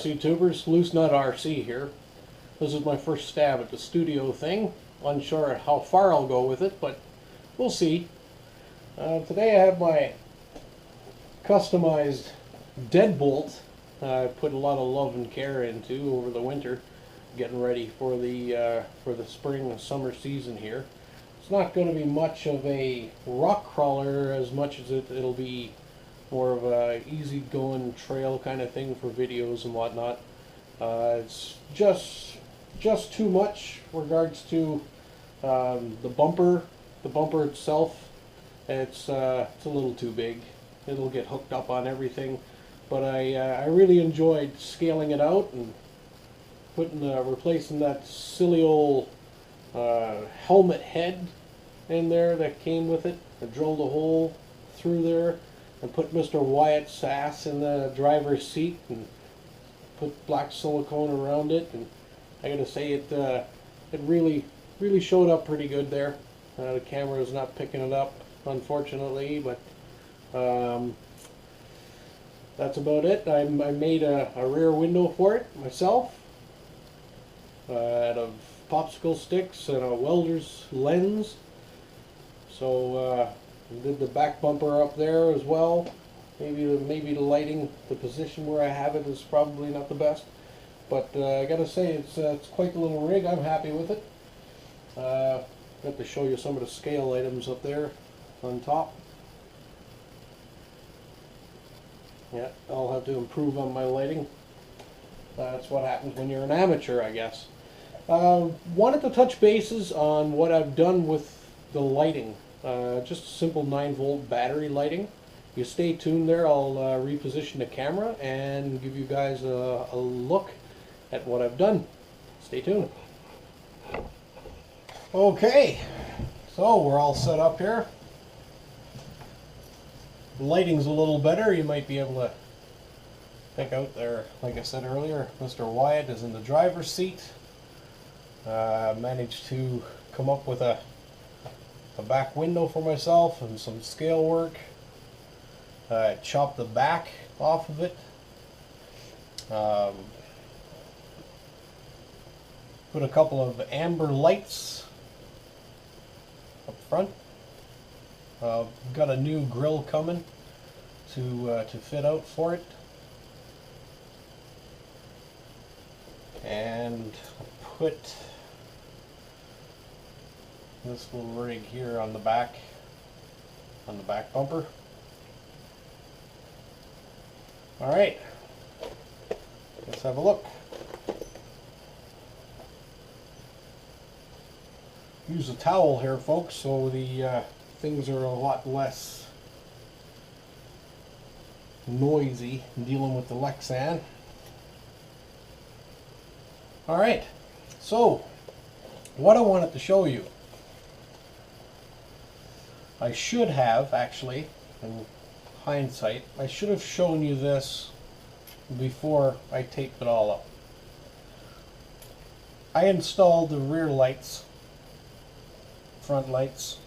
YouTubers, Loose Nut RC here. This is my first stab at the studio thing. Unsure how far I'll go with it, but we'll see. Today I have my customized Deadbolt. I put a lot of love and care into over the winter, getting ready for the spring and summer season here. It's not going to be much of a rock crawler as much as it'll be more of a easy-going trail kind of thing for videos and whatnot. It's just too much in regards to the bumper itself. It's a little too big. It'll get hooked up on everything, but I really enjoyed scaling it out and replacing that silly old helmet head in there that came with it. I drilled a hole through there and put Mr. Wyatt's ass in the driver's seat and put black silicone around it, and I gotta say it really showed up pretty good there. The camera is not picking it up, unfortunately, but that's about it. I made a rear window for it myself out of popsicle sticks and a welder's lens. So did the back bumper up there as well. Maybe the lighting, the position where I have it is probably not the best, but I gotta say it's quite a little rig. I'm happy with it. Got to show you some of the scale items up there on top. Yeah, I'll have to improve on my lighting. That's what happens when you're an amateur, I guess. Wanted to touch bases on what I've done with the lighting. Just simple 9-volt battery lighting. You stay tuned there. I'll reposition the camera and give you guys a look at what I've done. Stay tuned. Okay, so we're all set up here. The lighting's a little better. You might be able to pick out there, like I said earlier, Mr. Wyatt is in the driver's seat. Managed to come up with a back window for myself and some scale work. Chopped the back off of it. Put a couple of amber lights up front. Got a new grill coming to fit out for it, and put this little rig here on the back bumper. All right, let's have a look. Use a towel here, folks, so the things are a lot less noisy dealing with the Lexan. All right, so what I wanted to show you, I should have actually, in hindsight, I should have shown you this before I taped it all up. I installed the rear lights, front lights.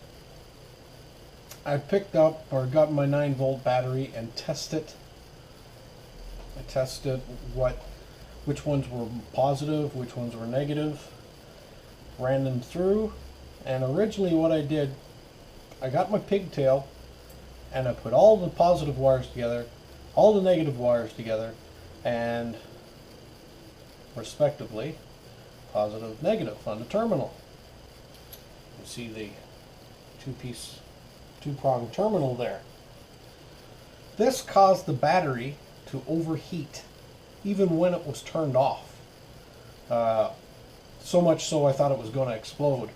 I picked up or got my 9-volt battery and tested. I tested which ones were positive, which ones were negative, ran them through, and originally what I did, I got my pigtail and I put all the positive wires together, all the negative wires together, and respectively positive, negative on the terminal. You see the two-prong terminal there. This caused the battery to overheat even when it was turned off. So much so I thought it was going to explode.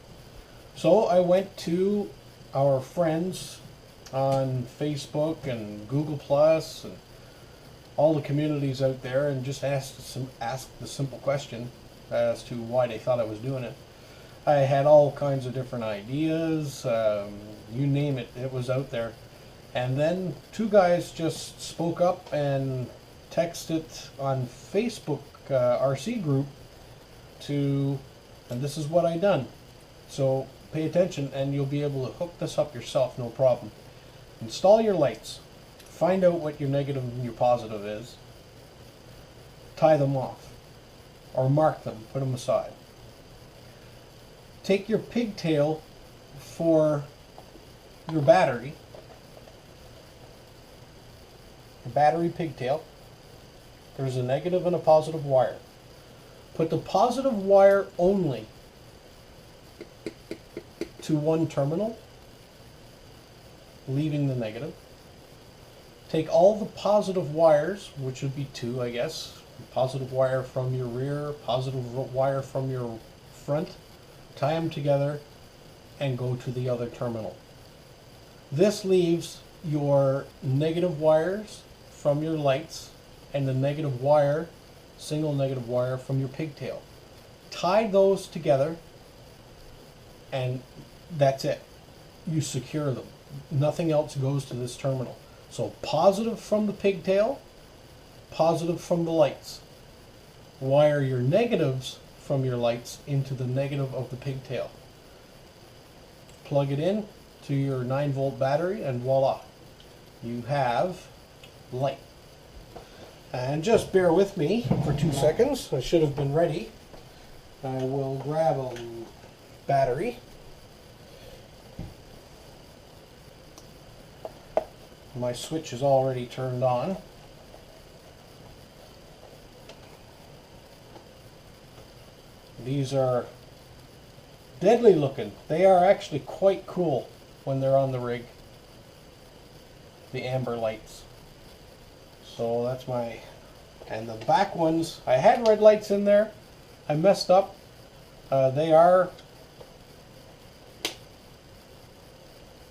So I went to our friends on Facebook and Google Plus and all the communities out there and just asked the simple question as to why they thought I was doing it. I had all kinds of different ideas, you name it, it was out there. And then two guys just spoke up and texted on Facebook RC group and this is what I done. So pay attention and you'll be able to hook this up yourself, no problem. Install your lights, find out what your negative and your positive is, tie them off or mark them, put them aside. Take your pigtail for your battery pigtail. There's a negative and a positive wire. Put the positive wire only to one terminal, leaving the negative. Take all the positive wires, which would be two, I guess, positive wire from your rear, positive wire from your front, tie them together and go to the other terminal. This leaves your negative wires from your lights and the negative wire, single negative wire from your pigtail. Tie those together and that's it. You secure them. Nothing else goes to this terminal. So positive from the pigtail, positive from the lights. Wire your negatives from your lights into the negative of the pigtail. Plug it in to your 9-volt battery and voila, you have light. And just bear with me for 2 seconds. I should have been ready. I will grab a battery. My switch is already turned on. These are deadly looking. They are actually quite cool when they're on the rig. The amber lights. So that's my, and the back ones, I had red lights in there. I messed up. They are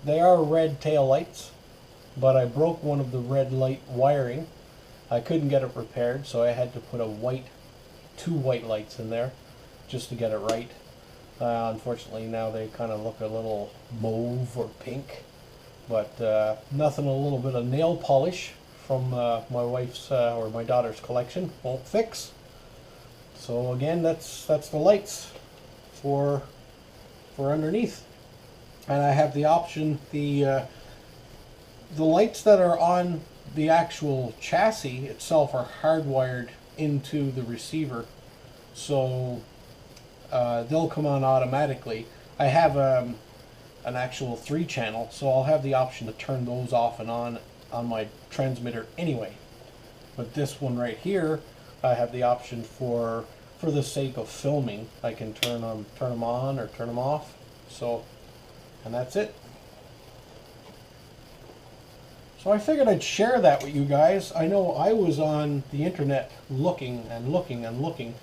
red tail lights, but I broke one of the red light wiring. I couldn't get it repaired, so I had to put two white lights in there just to get it right. Unfortunately, now they kind of look a little mauve or pink, but nothing a little bit of nail polish from my wife's or my daughter's collection won't fix. So again, that's the lights for underneath, and I have the option, the lights that are on the actual chassis itself are hardwired into the receiver, so they'll come on automatically. I have an actual 3-channel, so I'll have the option to turn those off and on my transmitter anyway. But this one right here, I have the option for the sake of filming. I can turn them on or turn them off. So, and that's it. So I figured I'd share that with you guys. I know I was on the internet looking and looking and looking,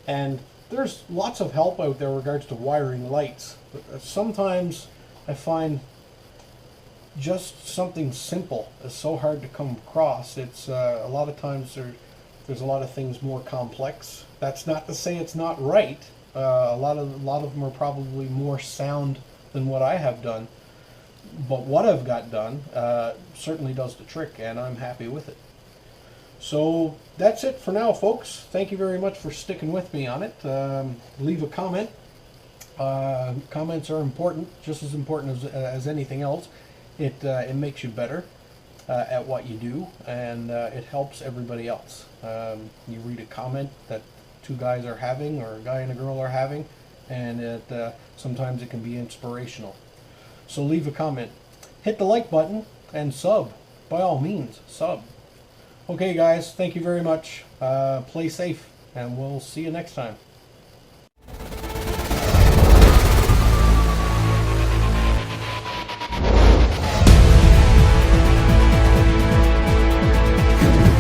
and there's lots of help out there in regards to wiring lights. But sometimes I find just something simple is so hard to come across. It's a lot of times there's a lot of things more complex. That's not to say it's not right. A lot of them are probably more sound than what I have done. But what I've got done certainly does the trick, and I'm happy with it. So that's it for now, folks. Thank you very much for sticking with me on it. Leave a comment. Comments are important, just as important as anything else. It makes you better at what you do, and it helps everybody else. You read a comment that 2 guys are having, or a guy and a girl are having, and sometimes it can be inspirational. So leave a comment. Hit the like button and sub. By all means, sub. Okay guys, thank you very much. Play safe, and we'll see you next time.